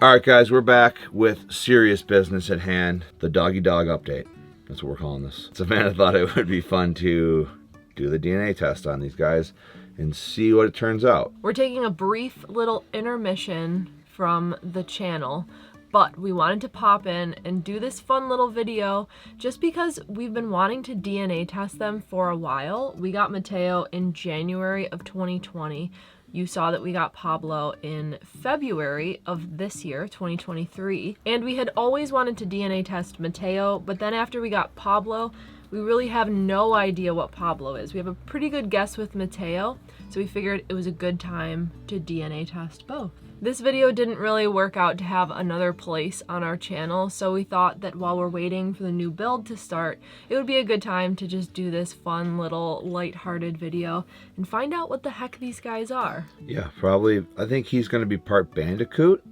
All right, guys, we're back with serious business at hand, the doggy dog update. That's what we're calling this. Savannah thought it would be fun to do the DNA test on these guys and see what it turns out. We're taking a brief little intermission from the channel, but we wanted to pop in and do this fun little video just because we've been wanting to DNA test them for a while. We got Mateo in January of 2020. You saw that we got Pablo in February of this year, 2023. And we had always wanted to DNA test Mateo, but then after we got Pablo, we really have no idea what Pablo is. We have a pretty good guess with Mateo, so we figured it was a good time to DNA test both. This video didn't really work out to have another place on our channel, so we thought that while we're waiting for the new build to start, it would be a good time to just do this fun little lighthearted video and find out what the heck these guys are. Yeah, probably. I think he's going to be part Bandicoot.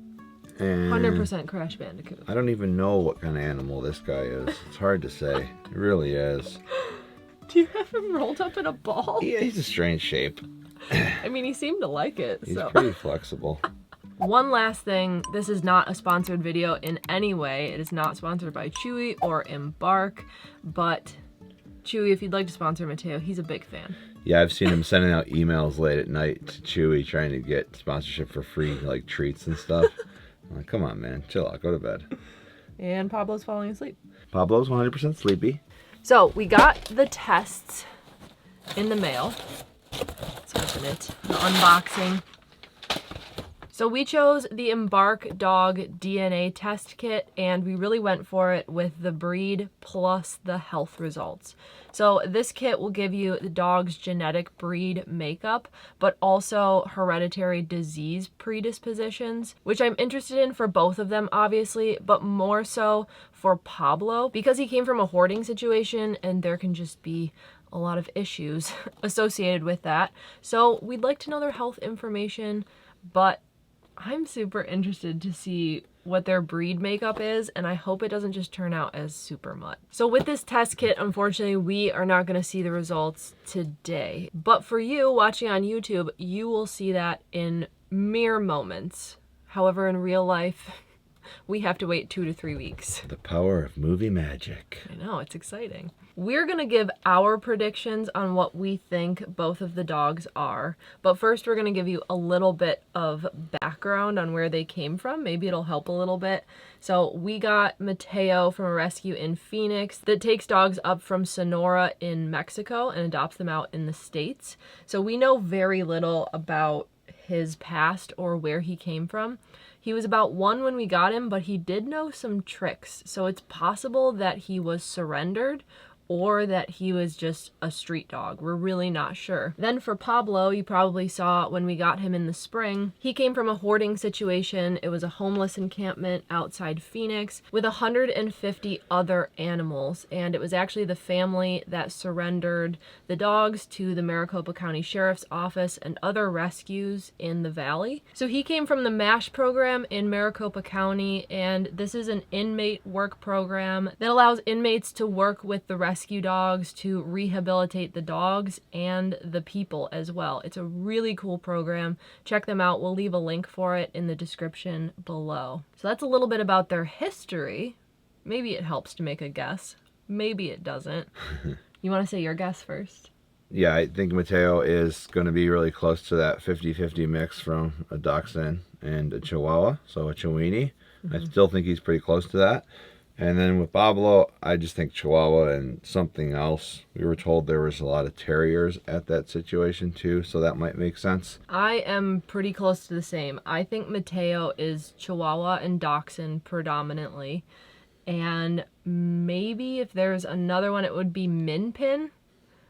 And 100% Crash Bandicoot. I don't even know what kind of animal this guy is. It's hard to say. It really is. Do you have him rolled up in a ball? Yeah, he's a strange shape. I mean, he seemed to like it. He's so. pretty flexible. One last thing, this is not a sponsored video in any way. It is not sponsored by Chewy or Embark, but Chewy, if you'd like to sponsor Mateo, he's a big fan. Yeah, I've seen him sending out emails late at night to Chewy trying to get sponsorship for free, like treats and stuff. I'm like, come on, man, chill out, go to bed. And Pablo's falling asleep. Pablo's 100% sleepy. So we got the tests in the mail. Let's open it. The unboxing. So we chose the Embark Dog DNA Test Kit, and we really went for it with the breed plus the health results. So this kit will give you the dog's genetic breed makeup, but also hereditary disease predispositions, which I'm interested in for both of them, obviously, but more so for Pablo, because he came from a hoarding situation, and there can just be a lot of issues associated with that. So we'd like to know their health information, but I'm super interested to see what their breed makeup is, and I hope it doesn't just turn out as super mutt. So with this test kit, unfortunately, we are not going to see the results today. But for you watching on YouTube, you will see that in mere moments. However, in real life, we have to wait 2 to 3 weeks. The power of movie magic. I know, it's exciting. We're going to give our predictions on what we think both of the dogs are. But first, we're going to give you a little bit of background on where they came from. Maybe it'll help a little bit. So we got Mateo from a rescue in Phoenix that takes dogs up from Sonora in Mexico and adopts them out in the States. So we know very little about his past or where he came from. He was about 1 when we got him, but he did know some tricks. So it's possible that he was surrendered or that he was just a street dog. We're really not sure. Then for Pablo, you probably saw when we got him in the spring, he came from a hoarding situation. It was a homeless encampment outside Phoenix with 150 other animals. And it was actually the family that surrendered the dogs to the Maricopa County Sheriff's Office and other rescues in the valley. So he came from the MASH program in Maricopa County, and this is an inmate work program that allows inmates to work with the rescue dogs to rehabilitate the dogs and the people as well. It's a really cool program. Check them out. We'll leave a link for it in the description below. So that's a little bit about their history. Maybe it helps to make a guess. Maybe it doesn't. You want to say your guess first? Yeah, I think Mateo is going to be really close to that 50-50 mix from a Dachshund and a Chihuahua, so a Chiweenie. I still think he's pretty close to that. And then with Pablo, I just think Chihuahua and something else. We were told there was a lot of terriers at that situation too, so that might make sense. I am pretty close to the same. I think Mateo is Chihuahua and Dachshund predominantly. And maybe if there's another one, it would be Min Pin.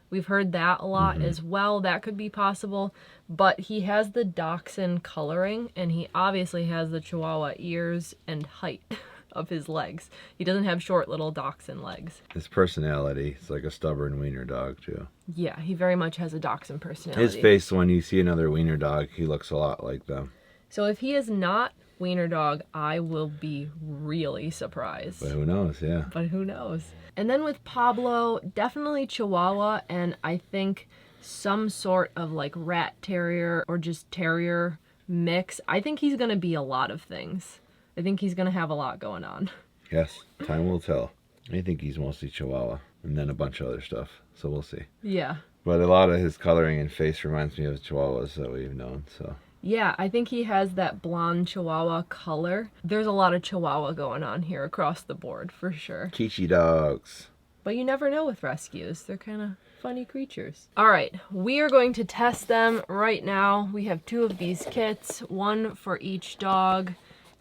We've heard that a lot as well. That could be possible. But he has the Dachshund coloring, and he obviously has the Chihuahua ears and height of his legs. He doesn't have short little Dachshund legs. His personality is like a stubborn wiener dog too. Yeah, he very much has a Dachshund personality. His face, when you see another wiener dog, he looks a lot like them. So if he is not wiener dog, I will be really surprised. But who knows, yeah. But who knows? And then with Pablo, definitely Chihuahua, and I think some sort of like rat terrier or just terrier mix. I think he's going to be a lot of things. I think he's going to have a lot going on. Yes, time will tell. I think he's mostly Chihuahua and then a bunch of other stuff. So we'll see. Yeah. But a lot of his coloring and face reminds me of Chihuahuas that we've known, so. Yeah, I think he has that blonde Chihuahua color. There's a lot of Chihuahua going on here across the board, for sure. Kichi dogs. But you never know with rescues. They're kind of funny creatures. All right, we are going to test them right now. We have 2 of these kits, 1 for each dog.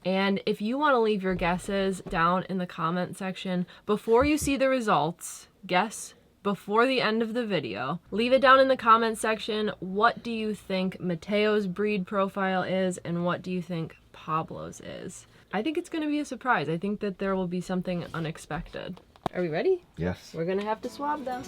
And if you want to leave your guesses down in the comment section, before you see the results, guess before the end of the video. Leave it down in the comment section. What do you think Mateo's breed profile is, and what do you think Pablo's is? I think it's going to be a surprise. I think that there will be something unexpected. Are we ready? Yes. We're going to have to swab them.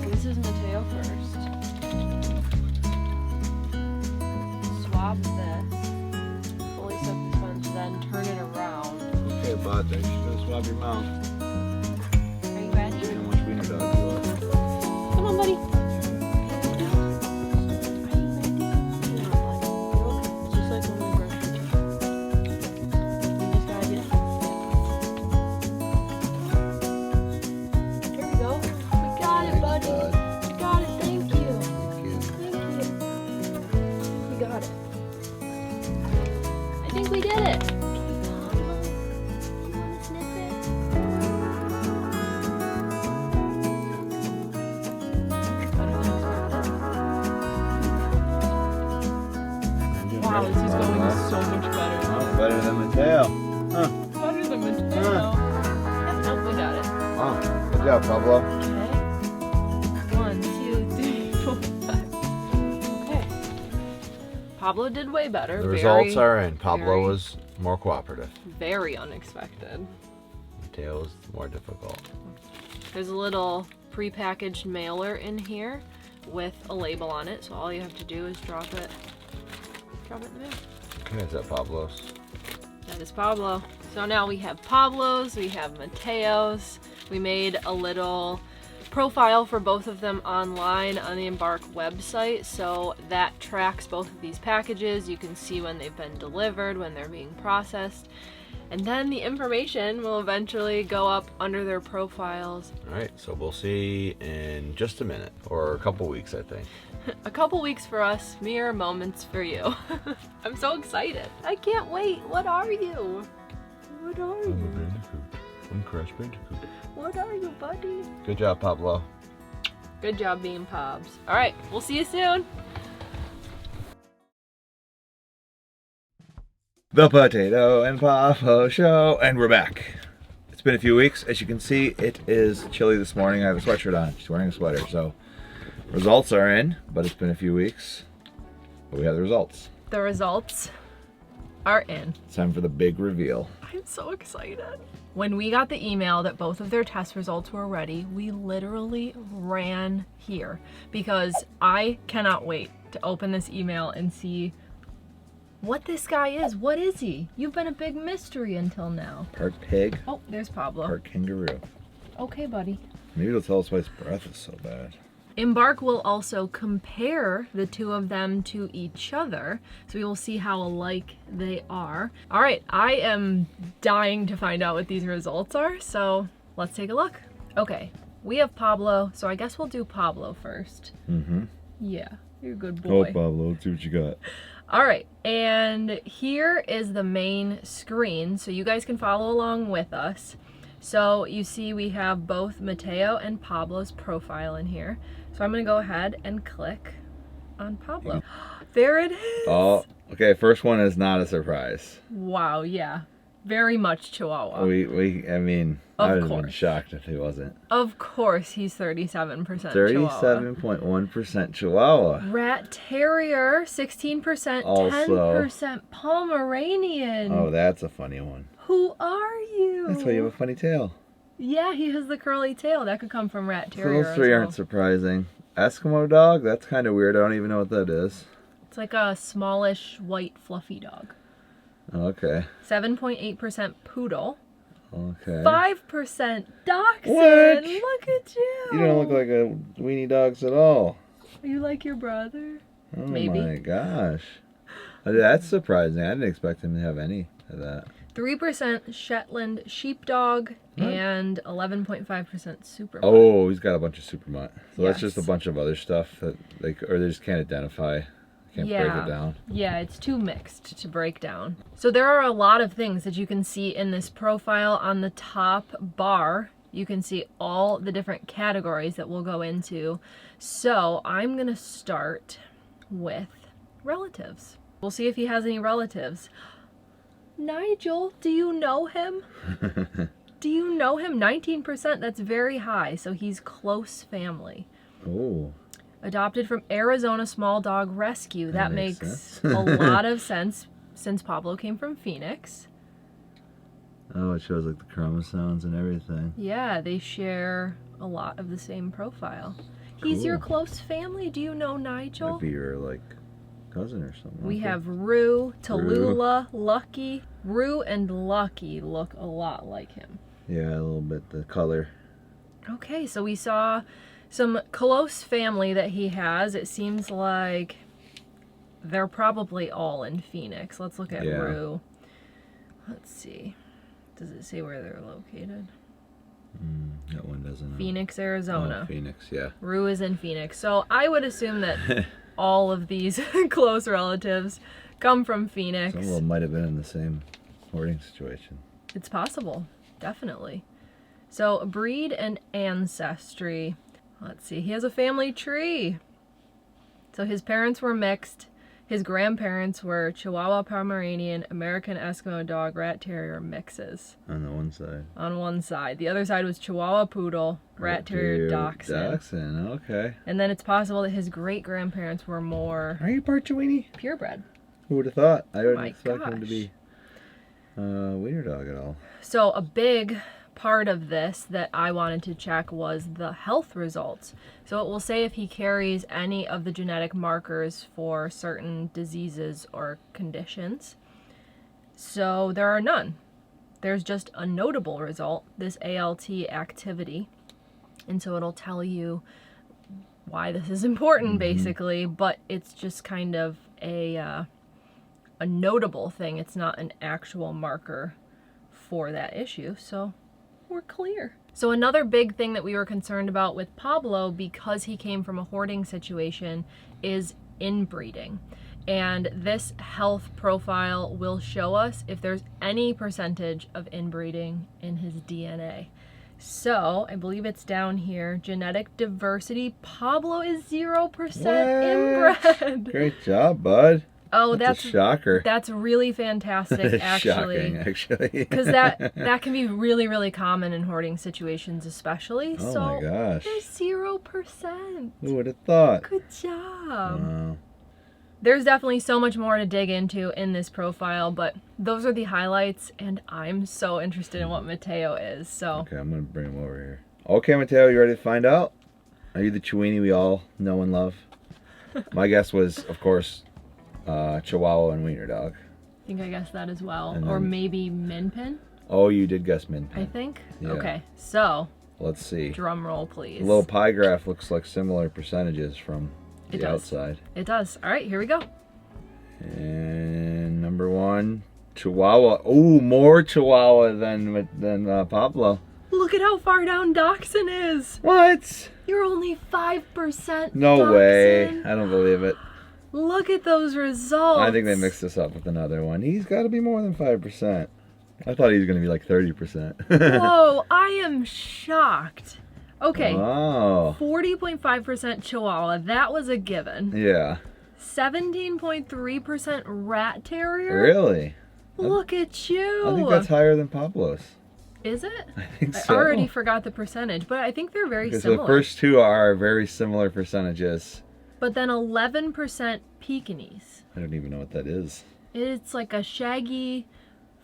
This is Mateo first. Swab this. Fully soak the sponge, then turn it around. Okay, bud, then you're gonna swab your mouth. Are you ready? See how much wiener dog you are. Come on, buddy. Are you ready? Come on, buddy. You're okay. It's just like when we brush your teeth. You just gotta get. Here we go. We got it, buddy. We got it. Thank you. Thank you. Thank you. We got it. I think we did it. You wanna sniff it? Wow, this is going so much better. Oh, better than Mateo. Huh. Better than Mateo. Nope, we got it. Wow, good job, Pablo. Okay. 1, 2, 3, 4, 5. Okay. Pablo did way better. The results are in. very- Pablo was more cooperative. Very unexpected. Mateo was more difficult. There's a little prepackaged mailer in here with a label on it, so all you have to do is drop it in the mail. Okay, is that Pablo's? That is Pablo. So now we have Pablo's, we have Mateo's. We made a little profile for both of them online on the Embark website, so that tracks both of these packages. You can see when they've been delivered, when they're being processed, and then the information will eventually go up under their profiles. All right, so we'll see in just a minute, or a couple weeks, I think. A couple weeks for us, mere moments for you. I'm so excited. I can't wait. What are you? What are you? Bandicoot. I'm Crash Bandicoot. What are you, buddy? Good job, Pablo. Good job being Pobs. All right, we'll see you soon. The Potato and Pablo Show, and we're back. It's been a few weeks. As you can see, it is chilly this morning. I have a sweatshirt on. She's wearing a sweater, so results are in, but it's been a few weeks. But we have the results. The results are in. It's time for the big reveal. I'm so excited. When we got the email that both of their test results were ready, we literally ran here because I cannot wait to open this email and see what this guy is. What is he? You've been a big mystery until now. Part pig, Oh, there's Pablo. part kangaroo. Okay, buddy. Maybe it'll tell us why his breath is so bad. Embark will also compare the 2 of them to each other, so we will see how alike they are. All right, I am dying to find out what these results are, so let's take a look. Okay, we have Pablo, so I guess we'll do Pablo first. Mm-hmm. Yeah, you're a good Oh, boy. Pablo, let's see what you got. All right, and here is the main screen, so you guys can follow along with us. So you see we have both Mateo and Pablo's profile in here. So I'm gonna go ahead and click on Pablo. There it is. Oh, okay, first one is not a surprise. Wow, yeah. Very much Chihuahua. I mean, I would have been course. shocked if he wasn't. Of course, he's 37% Chihuahua. 37.1% Chihuahua. Rat Terrier, 16%, Also- 10% Pomeranian. Oh, that's a funny one. Who are you? That's why you have a funny tail. Yeah, he has the curly tail. That could come from Rat So Terrier those three as aren't well. surprising. Eskimo dog? That's kind of weird. I don't even know what that is. It's like a smallish white fluffy dog. Okay. 7.8% poodle. Okay. 5% dachshund. What? Look at you. You don't look like a weenie dogs at all. You like your brother? Oh Maybe. my gosh. That's surprising. I didn't expect him to have any of that. 3% Shetland sheepdog and 11.5% super. Oh, he's got a bunch of super mutt. So Yes. that's just a bunch of other stuff that or they just can't identify. Can't break it down. Yeah, it's too mixed to break down. So there are a lot of things that you can see in this profile. On the top bar, you can see all the different categories that we'll go into. So I'm going to start with relatives. We'll see if he has any relatives. Nigel, do you know him? Do you know him? 19%, that's very high. So he's close family. Oh. Adopted from Arizona Small Dog Rescue. That makes a lot of sense since Pablo came from Phoenix. Oh, it shows like the chromosomes and everything. Yeah, they share a lot of the same profile. He's your close family. Do you know Nigel? Might be your like cousin or something. We have Rue, Tallulah, Lucky. Rue and Lucky look a lot like him. Yeah, a little bit the color. Okay, so we saw some close family that he has. It seems like they're probably all in Phoenix. Let's look at Rue. Let's see. Does it say where they're located? That one doesn't know. Phoenix, Arizona. Oh, Phoenix, yeah. Rue is in Phoenix. So I would assume that all of these close relatives come from Phoenix. Some of them might have been in the same hoarding situation. It's possible, definitely. So breed and ancestry. Let's see, he has a family tree. So his parents were mixed. His grandparents were Chihuahua, Pomeranian, American Eskimo Dog, Rat Terrier mixes. On the one side. On one side. The other side was Chihuahua Poodle, Rat Terrier, Dachshund. Dachshund, okay. And then it's possible that his great-grandparents were more Are you part Chiweenie? purebred. Who would have thought? I wouldn't My expect him to gosh. be wiener dog at all. So a big part of this that I wanted to check was the health results. So it will say if he carries any of the genetic markers for certain diseases or conditions. So there are none. There's just a notable result, this ALT activity. And so it'll tell you why this is important, basically, but it's just kind of a notable thing. It's not an actual marker for that issue, so we're clear. So another big thing that we were concerned about with Pablo, because he came from a hoarding situation, is inbreeding. And this health profile will show us if there's any percentage of inbreeding in his DNA. So I believe it's down here, genetic diversity. Pablo is 0% inbred. Great job, bud. Oh, that's a shocker. That's really fantastic, actually. Shocking, actually. Because that can be really, really common in hoarding situations, especially. Oh so my gosh. there's 0%. Who would have thought? Good job. Wow. There's definitely so much more to dig into in this profile, but those are the highlights, and I'm so interested in what Mateo is. So Okay, I'm gonna bring him over here. Okay, Mateo, you ready to find out? Are you the Chiweenie we all know and love? My guess was, of course, Chihuahua and wiener dog. I think I guessed that as well. And Or then- maybe Minpin, Oh, you did guess Min I Pin. think. Yeah. Okay, so Let's see. drum roll, please. The little pie graph looks like similar percentages from It the does. outside. It does. All right, here we go. And number one, Chihuahua. Oh, more Chihuahua than Pablo. Look at how far down Dachshund is. What? You're only 5%. No way. Dachshund. I don't believe it. Look at those results. I think they mixed this up with another one. He's got to be more than 5%. I thought he was going to be like 30%. Whoa, I am shocked. Okay, Wow. 40.5% Chihuahua. That was a given. Yeah. 17.3% Rat Terrier. Really? Look at you. I think that's higher than Pablo's. Is it? I think I so. already forgot the percentage, but I think they're very Because similar. the first two are very similar percentages. But then 11% Pekingese. I don't even know what that is. It's like a shaggy,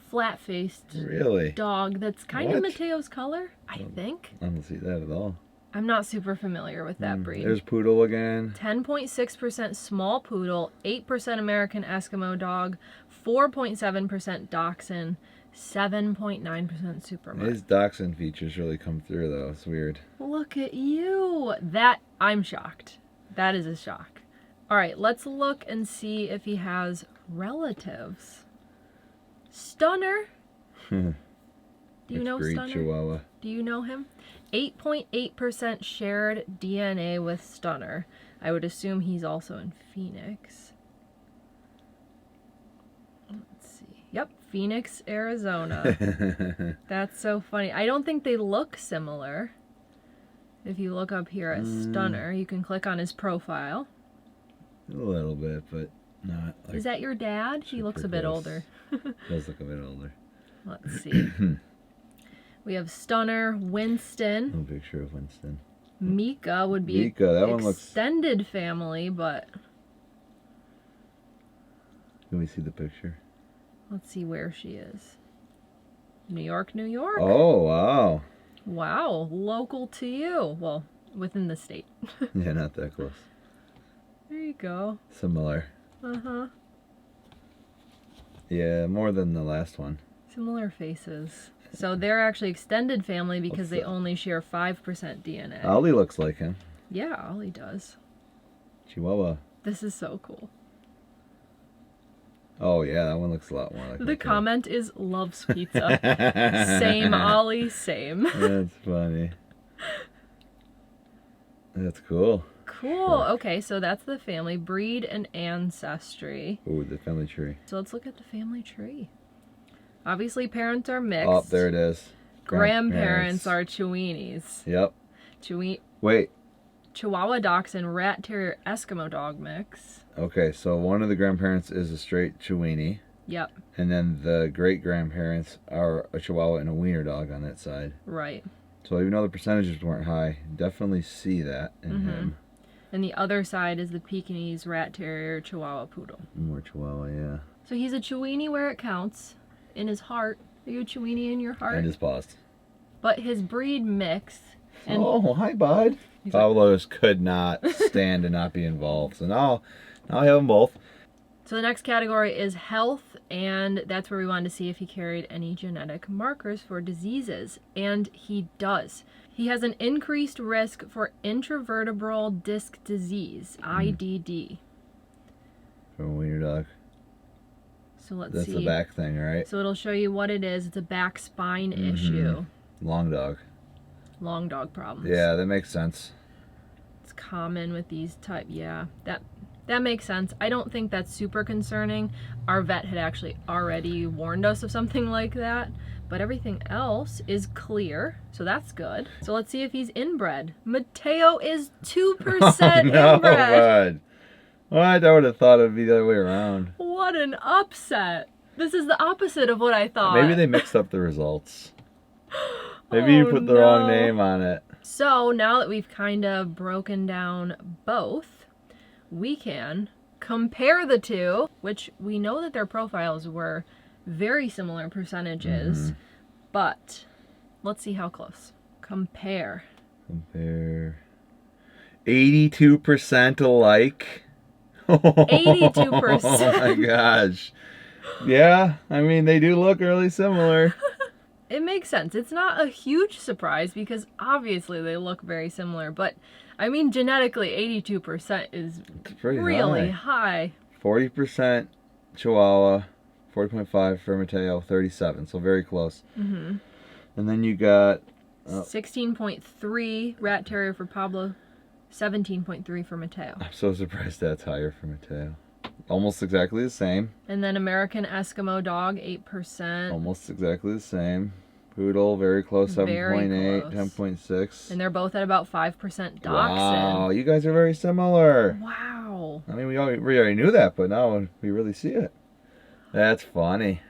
flat-faced Really? dog that's kind of What? Mateo's color, I think. I don't see that at all. I'm not super familiar with that breed. There's Poodle again. 10.6% small poodle, 8% American Eskimo dog, 4.7% dachshund, 7.9% super mutt. His dachshund features really come through though. It's weird. Look at you. I'm shocked. That is a shock. All right, let's look and see if he has relatives. Stunner. Do you know Great Stunner? Chihuahua. Do you know him? 8.8% shared DNA with Stunner. I would assume he's also in Phoenix. Let's see. Yep, Phoenix, Arizona. That's so funny. I don't think they look similar. If you look up here at Stunner, you can click on his profile. A little bit, but not. Like, is that your dad? He looks a bit older. Does look a bit older. Let's see. We have Stunner, Winston. No picture of Winston. Mika would be Mika, that one looks. extended family, but Can we see the picture? let's see where she is. New York, New York. Oh wow. Wow, local to you. Well, within the state. Yeah, not that close. There you go. Similar. Uh-huh. Yeah, more than the last one. Similar faces. So they're actually extended family because What's they that? only share 5% DNA. Ollie looks like him. Yeah, Ollie does. Chihuahua. This is so cool. Oh yeah, that one looks a lot more like The my comment is loves pizza. cat. Same Ollie, same. That's funny. That's cool. Cool. Okay, so that's the family, breed and ancestry. Ooh, the family tree. So let's look at the family tree. Obviously, parents are mixed. Oh, there it is. Grandparents are Chihuahuas. Yep. Wait. Chihuahua Dachshund Rat Terrier Eskimo dog mix. Okay, so one of the grandparents is a straight Chihuahua, Yep, and then the great grandparents are a Chihuahua and a wiener dog on that side. right. So even though the percentages weren't high, definitely see that in him. And the other side is the Pekingese Rat Terrier Chihuahua Poodle. More Chihuahua, yeah. So he's a Chihuahua where it counts. In his heart. Are you a Chihuahua in your heart? And his paws. But his breed mix. And Oh, hi, bud. Pablo just could not stand to not be involved. So now I have them both. so the next category is health, and that's where we wanted to see if he carried any genetic markers for diseases. And he does. He has an increased risk for intravertebral disc disease, IDD. From a wiener dog. So let's That's see. the back thing, right? So it'll show you what it is. It's a back spine issue. Long dog. Long dog problems. Yeah, that makes sense. It's common with these type. Yeah, that makes sense. I don't think that's super concerning. Our vet had actually already warned us of something like that, but everything else is clear, so that's good. So let's see if he's inbred. Mateo is 2% No, inbred. bud. What? I would have thought it'd be the other way around. What an upset. This is the opposite of what I thought. Maybe they mixed up the results. Maybe you put the wrong name on it. So now that we've kind of broken down both, we can compare the two, which we know that their profiles were very similar percentages, but let's see how close. Compare. 82% alike. 82%. Oh my gosh. Yeah, I mean, they do look really similar. It makes sense. It's not a huge surprise because obviously they look very similar, but I mean, genetically, 82% is Pretty really high. 40% Chihuahua, 40.5 for Mateo, 37, so very close. And then you got 16.3 Rat Terrier for Pablo, 17.3 for Mateo. I'm so surprised that's higher for Mateo. Almost exactly the same. And then American Eskimo Dog, 8%. Almost exactly the same. Poodle, very close, 7.8, 10.6. And they're both at about 5% Dachshund. Wow, you guys are very similar. Wow. I mean, we already knew that, but now we really see it. That's funny.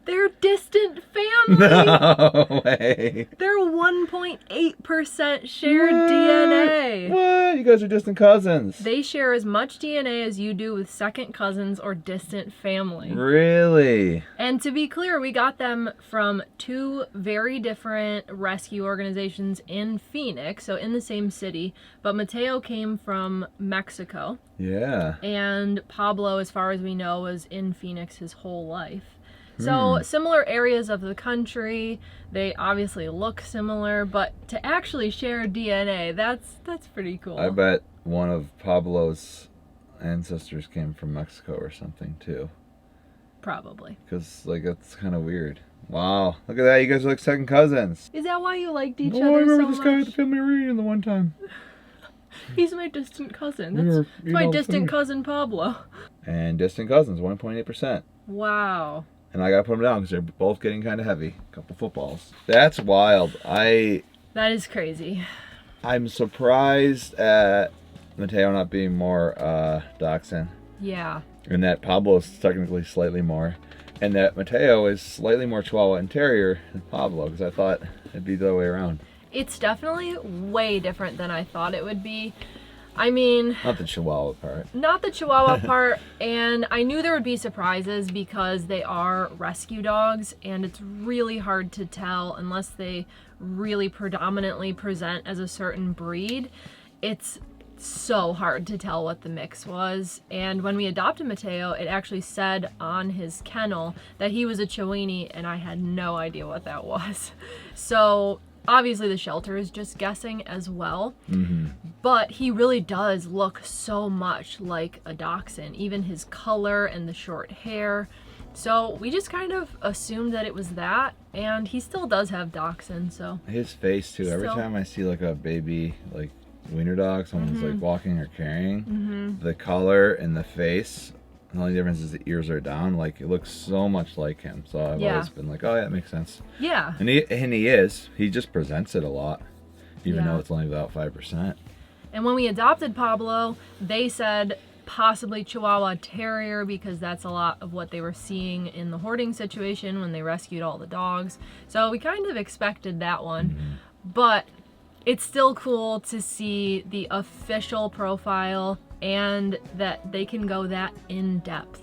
They're distant family. No way. They're 1.8% shared DNA. What? You guys are distant cousins. They share as much DNA as you do with second cousins or distant family. Really? And to be clear, we got them from two very different rescue organizations in Phoenix, so in the same city. But Mateo came from Mexico. Yeah. And Pablo, as far as we know, was in Phoenix his whole life. So similar areas of the country, they obviously look similar, but to actually share DNA, that's pretty cool. I bet one of Pablo's ancestors came from Mexico or something too. Probably. Because like that's kind of weird. Wow, look at that! You guys are like second cousins. Is that why you liked each Oh, other I remember so this much? guy at the family reunion the one time. He's my distant cousin. We That's were, you my know, distant cousin Pablo. And distant cousins, 1.8%. Wow. And I gotta put them down because they're both getting kind of heavy. A couple footballs. That's wild. That is crazy. I'm surprised at Mateo not being more Dachshund, Yeah. and that Pablo is technically slightly more, and that Mateo is slightly more Chihuahua and Terrier than Pablo, because I thought it'd be the other way around. It's definitely way different than I thought it would be. I mean, Not the Chihuahua part. not the Chihuahua part, and I knew there would be surprises because they are rescue dogs, and it's really hard to tell unless they really predominantly present as a certain breed. It's so hard to tell what the mix was, and when we adopted Mateo, it actually said on his kennel that he was a Chiweenie, and I had no idea what that was. So obviously the shelter is just guessing as well, but he really does look so much like a Dachshund, even his color and the short hair. So we just kind of assumed that it was that, and he still does have Dachshund, so. His face too. Every Still. time I see like a baby like wiener dog, someone's like walking or carrying, the color and the face. The only difference is the ears are down. Like it looks so much like him. So I've Yeah. always been like, oh yeah, that makes sense. Yeah. And he is. He just presents it a lot, even Yeah. though it's only about 5%. And when we adopted Pablo, they said possibly Chihuahua Terrier because that's a lot of what they were seeing in the hoarding situation when they rescued all the dogs. So we kind of expected that one. But it's still cool to see the official profile and that they can go that in depth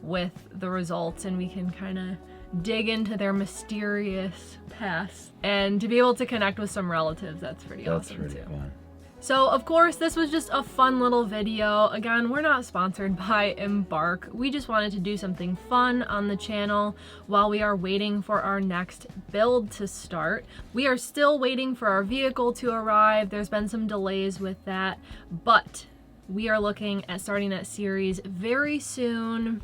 with the results, and we can kind of dig into their mysterious past and to be able to connect with some relatives. That's pretty That's awesome pretty too. fun. So of course this was just a fun little video. Again, we're not sponsored by Embark. We just wanted to do something fun on the channel while we are waiting for our next build to start. We are still waiting for our vehicle to arrive. There's been some delays with that, but we are looking at starting that series very soon.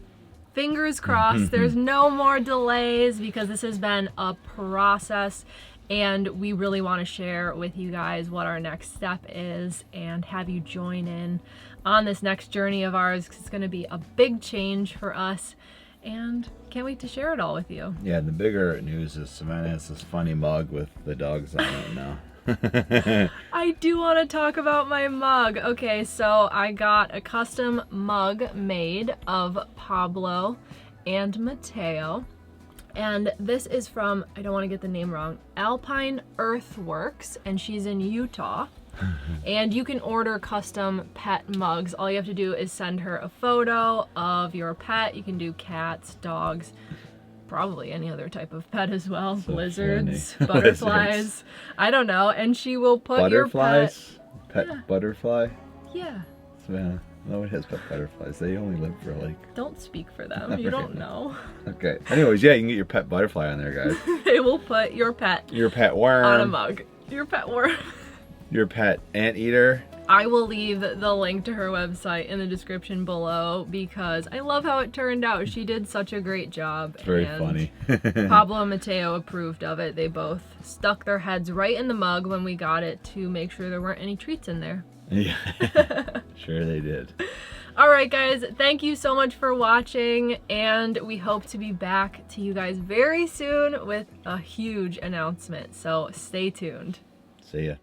Fingers crossed there's no more delays because this has been a process, and we really want to share with you guys what our next step is and have you join in on this next journey of ours, because it's going to be a big change for us, and can't wait to share it all with you. Yeah, the bigger news is Savannah has this funny mug with the dogs on it now. I do want to talk about my mug. Okay, so I got a custom mug made of Pablo and Mateo. And this is from, I don't want to get the name wrong, Alpine Earthworks, and she's in Utah. And you can order custom pet mugs. All you have to do is send her a photo of your pet. You can do cats, dogs, probably any other type of pet as well. So Lizards, funny. butterflies, Lizards. I don't know. And she will put your pet. Butterflies? Pet Yeah. butterfly? Yeah, Savannah. Nobody has pet butterflies. They only live for like... don't speak for them. You don't know. Okay. Anyways, yeah, you can get your pet butterfly on there, guys. They will put your pet Your pet worm. on a mug. Your pet worm. Your pet anteater. I will leave the link to her website in the description below because I love how it turned out. She did such a great job. It's very and funny. Pablo and Mateo approved of it. They both stuck their heads right in the mug when we got it to make sure there weren't any treats in there. Yeah. Sure they did. All right, guys, thank you so much for watching, and we hope to be back to you guys very soon with a huge announcement. So stay tuned. See ya.